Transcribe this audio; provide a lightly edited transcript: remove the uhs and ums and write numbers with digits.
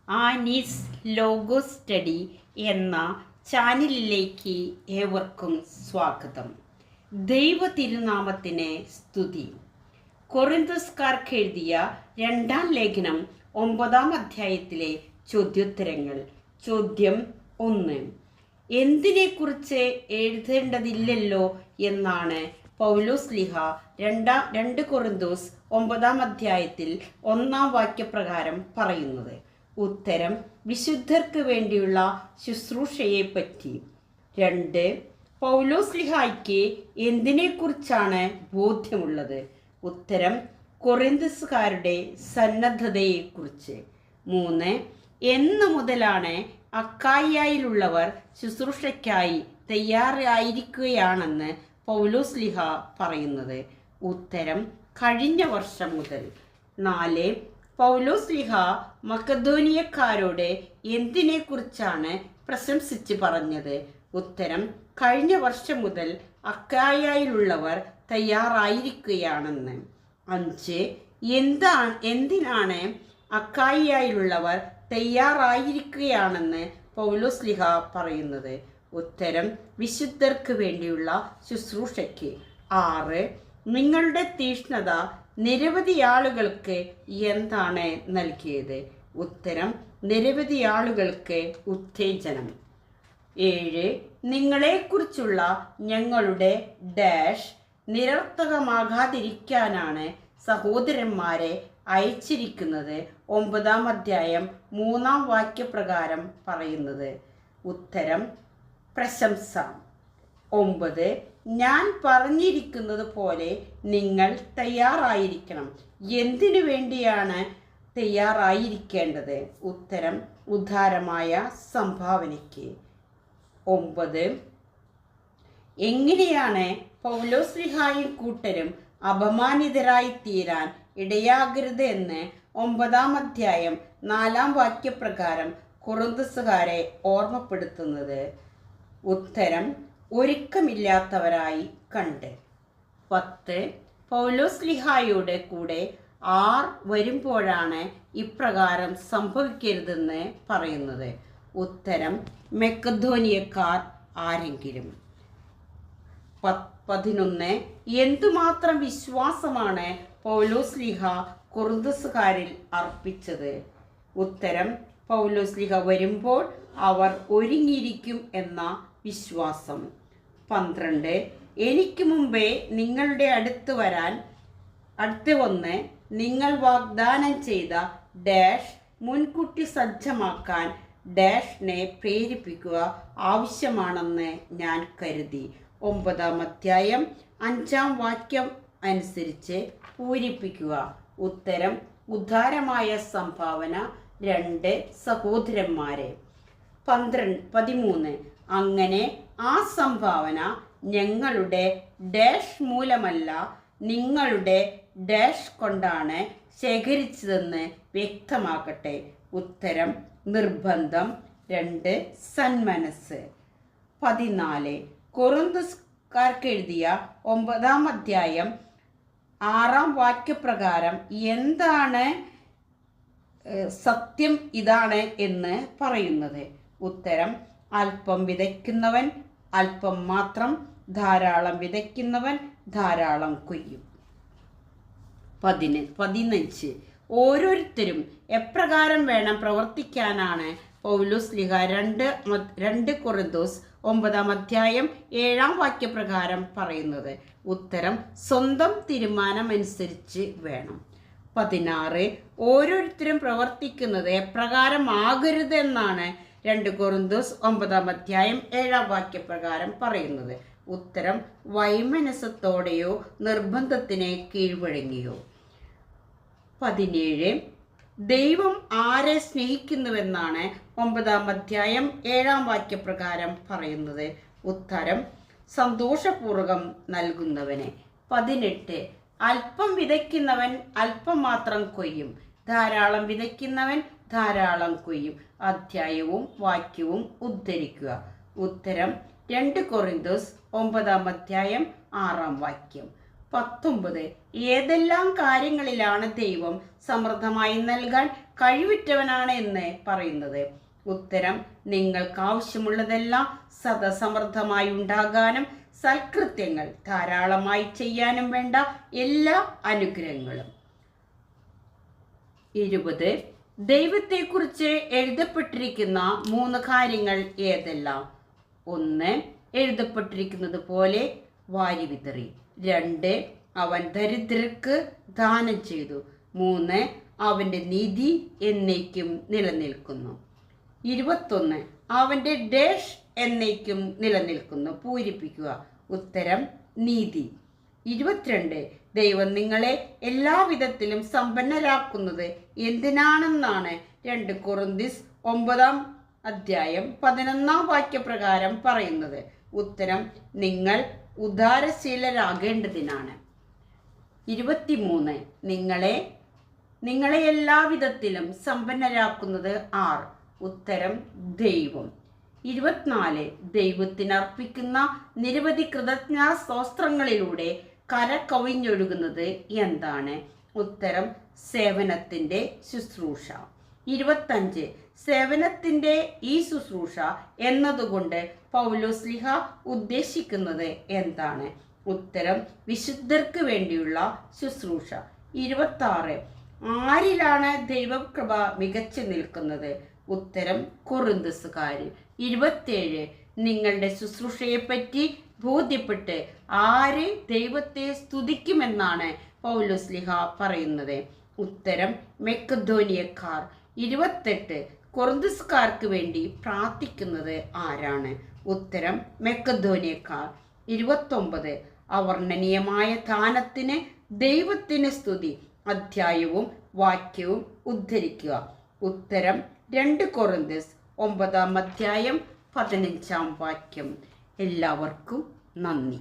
Annie's logo study എന്ന ചാനലിലേക്ക് ഏവർക്കും സ്വാഗതം. ദൈവ തിരുനാമത്തിന് സ്തുതി. കൊറിന്തോസ്കാർക്ക് എഴുതിയ 2-ാം ലേഖനം 9-ാം അധ്യായത്തിലെ ചോദ്യോത്തരങ്ങൾ. ചോദ്യം 1. എന്തിനെക്കുറിച്ച് എഴുതേണ്ടതില്ലല്ലോ എന്നാണ് പൗലോസ്ലീഹ 2 കൊറിന്തോസ് 9-ാം അധ്യായത്തിൽ 1-ാം വാക്യപ്രകാരം പറയുന്നത്? ഉത്തരം: വിശുദ്ധർക്ക് വേണ്ടിയുള്ള ശുശ്രൂഷയെപ്പറ്റി. 2. പൗലോസ്ലീഹായ്ക്ക് എന്തിനെക്കുറിച്ചാണ് ബോധ്യമുള്ളത്? ഉത്തരം: കൊറിന്തോസുകാരുടെ സന്നദ്ധതയെക്കുറിച്ച്. 3. എന്ന് മുതലാണ് അക്കായിയായിലുള്ളവർ ശുശ്രൂഷയ്ക്കായി തയ്യാറായിരിക്കുകയാണെന്ന് പൗലോസ്ലീഹ പറയുന്നത്? ഉത്തരം: കഴിഞ്ഞ വർഷം മുതൽ. 4. പൗലോസ്ലീഹ മക്കദോനിയക്കാരോട് എന്തിനെക്കുറിച്ചാണ് പ്രശംസിച്ച് പറഞ്ഞത്? ഉത്തരം: കഴിഞ്ഞ വർഷം മുതൽ അക്കായിയായിലുള്ളവർ തയ്യാറായിരിക്കുകയാണെന്ന്. 5. എന്തിനാണ് അക്കായിയായിലുള്ളവർ തയ്യാറായിരിക്കുകയാണെന്ന് പൗലോസ്ലീഹ പറയുന്നത്? ഉത്തരം: വിശുദ്ധർക്ക് വേണ്ടിയുള്ള ശുശ്രൂഷയ്ക്ക്. 6. നിങ്ങളുടെ തീഷ്ണത നിരവധി ആളുകൾക്ക് എന്താണ് നൽകിയത്? ഉത്തരം: നിരവധി ആളുകൾക്ക് ഉത്തേജനം. 7. നിങ്ങളെക്കുറിച്ചുള്ള ഞങ്ങളുടെ ഡാഷ് നിരർത്ഥകമാകാതിരിക്കാനാണ് സഹോദരന്മാരെ അയച്ചിരിക്കുന്നത് 9-ാം അധ്യായം 3-ാം വാക്യപ്രകാരം പറയുന്നത്? ഉത്തരം: പ്രശംസ. 9. ഞാൻ പറഞ്ഞിരിക്കുന്നത് പോലെ നിങ്ങൾ തയ്യാറായിരിക്കണം. എന്തിനു വേണ്ടിയാണ് തയ്യാറായിരിക്കേണ്ടത്? ഉത്തരം: ഉദാരമായ സംഭാവനയ്ക്ക്. 9. എങ്ങനെയാണ് പൗലോസ്ലീഹായും കൂട്ടരും അപമാനിതരായി തീരാൻ ഇടയാകരുത് എന്ന് 9-ാം അധ്യായം 4-ാം വാക്യപ്രകാരം കൊറിന്തോസുകാരെ ഓർമ്മപ്പെടുത്തുന്നത്? ഉത്തരം: ഒരുക്കമില്ലാത്തവരായി കണ്ട്. 10. പൗലോസ്ലീഹായുടെ കൂടെ ആർ വരുമ്പോഴാണ് ഇപ്രകാരം സംഭവിക്കരുതെന്ന് പറയുന്നത്? ഉത്തരം: മക്കദോനിയക്കാർ ആരെങ്കിലും. 11. എന്തുമാത്രം വിശ്വാസമാണ് പൗലോസ്ലീഹ കൊറിന്തോസുകാരിൽ അർപ്പിച്ചത്? ഉത്തരം: പൗലോസ്ലീഹ വരുമ്പോൾ അവർ ഒരുങ്ങിയിരിക്കും എന്ന വിശ്വാസം. 12. എനിക്ക് മുമ്പേ നിങ്ങളുടെ അടുത്ത് വന്ന് നിങ്ങൾ വാഗ്ദാനം ചെയ്ത ഡാഷ് മുൻകൂട്ടി സജ്ജമാക്കാൻ ഡാഷിനെ പ്രേരിപ്പിക്കുക ആവശ്യമാണെന്ന് ഞാൻ കരുതി. 9-ാം അധ്യായം 5-ാം വാക്യം അനുസരിച്ച് പൂരിപ്പിക്കുക. ഉത്തരം: ഉദാരമായ സംഭാവന 2 സഹോദരന്മാരെ. 13. അങ്ങനെ ആ സംഭാവന ഞങ്ങളുടെ ഡാഷ് മൂലമല്ല, നിങ്ങളുടെ ഡാഷ് കൊണ്ടാണ് ശേഖരിച്ചതെന്ന് വ്യക്തമാക്കട്ടെ? ഉത്തരം: നിർബന്ധം. 2 സന്മനസ്. 14. കൊറിന്തോസ്കാർക്ക് എഴുതിയ 9-ാം അധ്യായം 6-ാം വാക്യപ്രകാരം എന്താണ് സത്യം ഇതാണ് എന്ന് പറയുന്നത്? ഉത്തരം: അല്പം വിതയ്ക്കുന്നവൻ അല്പം മാത്രം, ധാരാളം വിതയ്ക്കുന്നവൻ ധാരാളം കൊയ്യും. 15. ഓരോരുത്തരും എപ്രകാരം വേണം പ്രവർത്തിക്കാനാണ് പൗലോസ്ലീഹ 2 കൊറിന്തോസ് 9-ാം അധ്യായം 7-ാം വാക്യപ്രകാരം പറയുന്നത്? ഉത്തരം: സ്വന്തം തീരുമാനമനുസരിച്ച് വേണം. 16. ഓരോരുത്തരും പ്രവർത്തിക്കുന്നത് എപ്രകാരം ആകരുതെന്നാണ് 2 കൊറിന്തോസ് 9-ാം അധ്യായം 7-ാം വാക്യപ്രകാരം പറയുന്നത്? ഉത്തരം: വൈമനസ്യത്തോടെയോ നിർബന്ധത്തിന് കീഴ്വഴങ്ങിയോ. 17. ദൈവം ആരെ സ്നേഹിക്കുന്നുവെന്നാണ് 9-ാം അധ്യായം 7-ാം വാക്യപ്രകാരം പറയുന്നത്? ഉത്തരം: സന്തോഷപൂർവ്വം നൽകുന്നവനെ. 18. അല്പം വിതയ്ക്കുന്നവൻ അല്പം മാത്രം കൊയ്യും, ധാരാളം വിതയ്ക്കുന്നവൻ ധാരാളം കൊയ്യും. അധ്യായവും വാക്യവും ഉദ്ധരിക്കുക. ഉത്തരം: 2 കൊറിന്തോസ് 9-ാം അധ്യായം 6-ാം വാക്യം. 19. ഏതെല്ലാം കാര്യങ്ങളിലാണ് ദൈവം സമൃദ്ധമായി നൽകാൻ കഴിവുറ്റവനാണ് എന്ന് പറയുന്നത്? ഉത്തരം, നിങ്ങൾക്ക് ആവശ്യമുള്ളതെല്ലാം സദസമൃദ്ധമായി ഉണ്ടാകാനും സൽകൃത്യങ്ങൾ ധാരാളമായി ചെയ്യാനും വേണ്ട എല്ലാ അനുഗ്രഹങ്ങളും. 20. ദൈവത്തെക്കുറിച്ച് എഴുതപ്പെട്ടിരിക്കുന്ന 3 കാര്യങ്ങൾ ഏതെല്ലാം? 1. എഴുതപ്പെട്ടിരിക്കുന്നത് പോലെ വാരി വിതറി. 2. അവൻ ദരിദ്രർക്ക് ദാനം ചെയ്തു. 3. അവൻ്റെ നീതി എന്നേക്കും നിലനിൽക്കുന്നു. 21. അവൻ്റെ ഡേഷ് എന്നേക്കും നിലനിൽക്കുന്നു. പൂരിപ്പിക്കുക. ഉത്തരം, നീതി. 22. ദൈവം നിങ്ങളെ എല്ലാവിധത്തിലും സമ്പന്നരാക്കുന്നത് എന്തിനാണെന്നാണ് 2 കൊറിന്ത്യർ 9-11 വാക്യപ്രകാരം പറയുന്നത്? ഉത്തരം, നിങ്ങൾ ഉദാരശീലരാകേണ്ടതിനാണ്. 23. നിങ്ങളെ എല്ലാവിധത്തിലും സമ്പന്നരാക്കുന്നത് ആർ? ഉത്തരം, ദൈവം. 24. ദൈവത്തിനർപ്പിക്കുന്ന നിരവധി കൃതജ്ഞതാസ്തോത്രങ്ങളിലൂടെ കര കവിഞ്ഞൊഴുകുന്നത് എന്താണ്? ഉത്തരം, സേവനത്തിൻ്റെ ശുശ്രൂഷ. 25. സേവനത്തിൻ്റെ ഈ ശുശ്രൂഷ എന്നതുകൊണ്ട് പൗലോസ്ലീഹ ഉദ്ദേശിക്കുന്നത് എന്താണ്? ഉത്തരം, വിശുദ്ധർക്ക് വേണ്ടിയുള്ള ശുശ്രൂഷ. 26. ആരിലാണ് ദൈവകൃപ മികച്ചു നിൽക്കുന്നത്? ഉത്തരം, കൊറിന്ത്യക്കാരിൽ. 27. നിങ്ങളുടെ ശുശ്രൂഷയെപ്പറ്റി ബോധ്യപ്പെട്ട് ആര് ദൈവത്തെ സ്തുതിക്കുമെന്നാണ് പൗലോസ്ലീഹ പറയുന്നത്? ഉത്തരം, മക്കെദോനിയക്കാർ. 28. കൊറിന്ത്യക്കാർക്ക് വേണ്ടി പ്രാർത്ഥിക്കുന്നത് ആരാണ്? ഉത്തരം, മക്കെദോനിയക്കാർ. 29. അവർണ്ണനീയമായ ദാനത്തിന് ദൈവത്തിന് സ്തുതി. അധ്യായവും വാക്യവും ഉദ്ധരിക്കുക. ഉത്തരം, 2 കൊറിന്ത്യർ 9-15 എല്ലാവർക്കും നന്ദി.